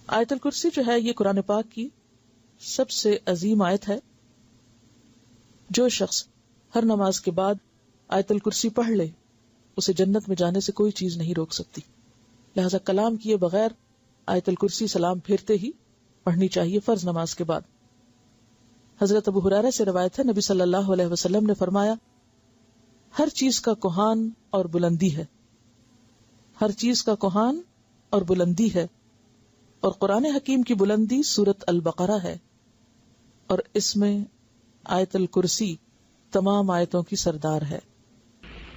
آیت الکرسی جو ہے یہ قرآن پاک کی سب سے عظیم آیت ہے. جو شخص ہر نماز کے بعد آیت الکرسی پڑھ لے اسے جنت میں جانے سے کوئی چیز نہیں روک سکتی. لہذا کلام کیے بغیر آیت الکرسی سلام پھیرتے ہی پڑھنی چاہیے فرض نماز کے بعد. حضرت ابو ہریرہ سے روایت ہے نبی صلی اللہ علیہ وسلم نے فرمایا ہر چیز کا کوہان اور بلندی ہے، ہر چیز کا کوہان اور بلندی ہے، اور قرآن حکیم کی بلندی سورۃ البقرہ ہے، اور اس میں آیت الکرسی تمام آیتوں کی سردار ہے.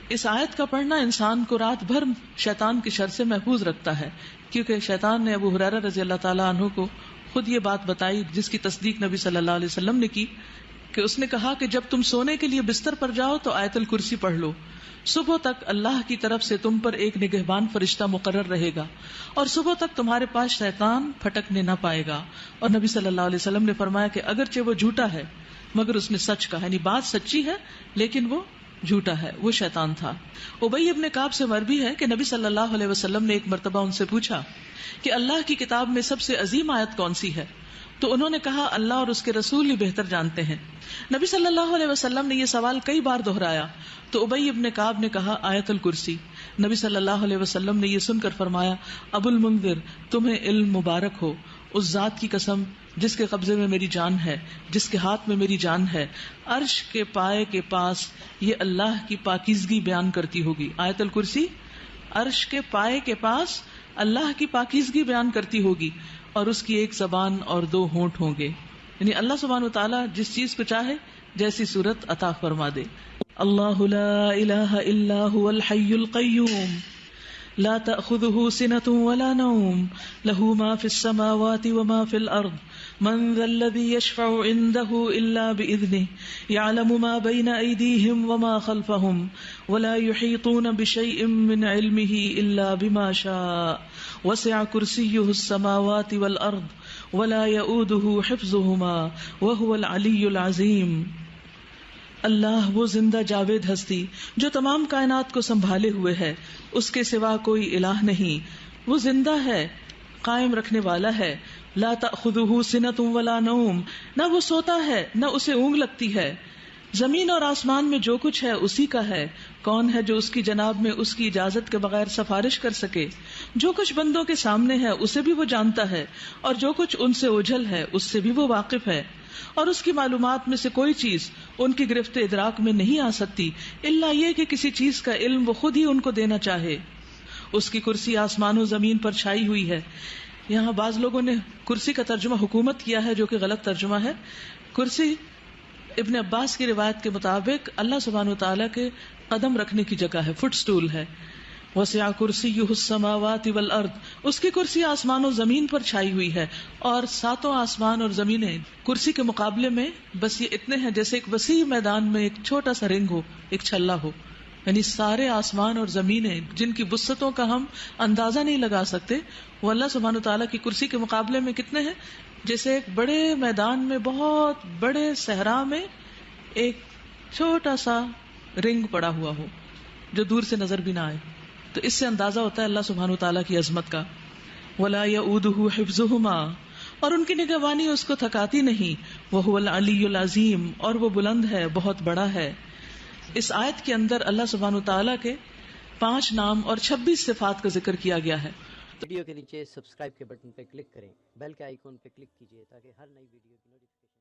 اس آیت کا پڑھنا انسان کو رات بھر شیطان کی شر سے محفوظ رکھتا ہے، کیونکہ شیطان نے ابو ہریرہ رضی اللہ تعالیٰ عنہ کو خود یہ بات بتائی جس کی تصدیق نبی صلی اللہ علیہ وسلم نے کی کہ اس نے کہا کہ جب تم سونے کے لیے بستر پر جاؤ تو آیت الکرسی پڑھ لو، صبح تک اللہ کی طرف سے تم پر ایک نگہبان فرشتہ مقرر رہے گا اور صبح تک تمہارے پاس شیطان پھٹکنے نہ پائے گا. اور نبی صلی اللہ علیہ وسلم نے فرمایا کہ اگرچہ وہ جھوٹا ہے مگر اس نے سچ کہا، یعنی بات سچی ہے لیکن وہ جھوٹا ہے، وہ شیطان تھا. ابی ابن کعب سے مروی ہے کہ نبی صلی اللہ علیہ وسلم نے ایک مرتبہ ان سے پوچھا کہ اللہ کی کتاب میں سب سے عظیم آیت کون سی ہے؟ تو انہوں نے کہا اللہ اور اس کے رسول ہی بہتر جانتے ہیں. نبی صلی اللہ علیہ وسلم نے یہ سوال کئی بار دہرایا تو ابی ابن کعب نے کہا آیت الکرسی. نبی صلی اللہ علیہ وسلم نے یہ سن کر فرمایا ابو المنذر تمہیں علم مبارک ہو، اس ذات کی قسم جس کے قبضے میں میری جان ہے، جس کے ہاتھ میں میری جان ہے، عرش کے پائے کے پاس یہ اللہ کی پاکیزگی بیان کرتی ہوگی. آیت الکرسی عرش کے پائے کے پاس اللہ کی پاکیزگی بیان کرتی ہوگی اور اس کی ایک زبان اور دو ہونٹ ہوں گے، یعنی اللہ سبحانہ وتعالیٰ جس چیز کو چاہے جیسی صورت عطا فرما دے. اللہ لا الہ الا هو الحی القیوم لا تأخذه سنة ولا نوم له ما في السماوات وما في الأرض من ذا الذي يشفع عنده إلا بإذنه يعلم ما بين أيديهم وما خلفهم ولا يحيطون بشيء من علمه إلا بما شاء وسع كرسيه السماوات والأرض ولا يؤوده حفظهما وهو العلي العظيم. اللہ وہ زندہ جاوید ہستی جو تمام کائنات کو سنبھالے ہوئے ہے، اس کے سوا کوئی الہ نہیں، وہ زندہ ہے، قائم رکھنے والا ہے. لا تأخذہ سنۃ ولا نوم نہ وہ سوتا ہے نہ اسے اونگ لگتی ہے. زمین اور آسمان میں جو کچھ ہے اسی کا ہے. کون ہے جو اس کی جناب میں اس کی اجازت کے بغیر سفارش کر سکے؟ جو کچھ بندوں کے سامنے ہے اسے بھی وہ جانتا ہے اور جو کچھ ان سے اوجھل ہے اس سے بھی وہ واقف ہے، اور اس کی معلومات میں سے کوئی چیز ان کی گرفت ادراک میں نہیں آ سکتی الا یہ کہ کسی چیز کا علم وہ خود ہی ان کو دینا چاہے. اس کی کرسی آسمان و زمین پر چھائی ہوئی ہے. یہاں بعض لوگوں نے کرسی کا ترجمہ حکومت کیا ہے جو کہ غلط ترجمہ ہے. کرسی ابن عباس کی روایت کے مطابق اللہ سبحانہ وتعالیٰ کے قدم رکھنے کی جگہ ہے، فٹ سٹول ہے. وسع کرسیہ السماوات والارض اس کی کرسی آسمان و زمین پر چھائی ہوئی ہے، اور ساتوں آسمان اور زمینیں کرسی کے مقابلے میں بس یہ اتنے ہیں جیسے ایک وسیع میدان میں ایک چھوٹا سا رنگ ہو، ایک چھلا ہو. یعنی سارے آسمان اور زمینیں جن کی وسعتوں کا ہم اندازہ نہیں لگا سکتے، وہ اللہ سبحانہ وتعالیٰ کی کرسی کے مقابلے میں کتنے ہیں؟ جیسے ایک بڑے میدان میں بہت بڑے صحرا میں ایک چھوٹا سا رنگ پڑا ہوا ہو جو دور سے نظر بھی نہ آئے. تو اس سے اندازہ ہوتا ہے اللہ سبحانہ وتعالیٰ کی عظمت کا. ولا یؤودہ حفظہما اور ان کی نگہبانی اس کو تھکاتی نہیں. وہو العلی العظیم اور وہ بلند ہے، بہت بڑا ہے. اس آیت کے اندر اللہ سبحانہ وتعالیٰ کے 5 نام اور 26 صفات کا ذکر کیا گیا ہے. ویڈیو کے نیچے سبسکرائب کے بٹن پہ کلک کریں، بیل کے آئیکن پہ کلک کیجیے تاکہ ہر نئی ویڈیو کی نوٹیفیکیشن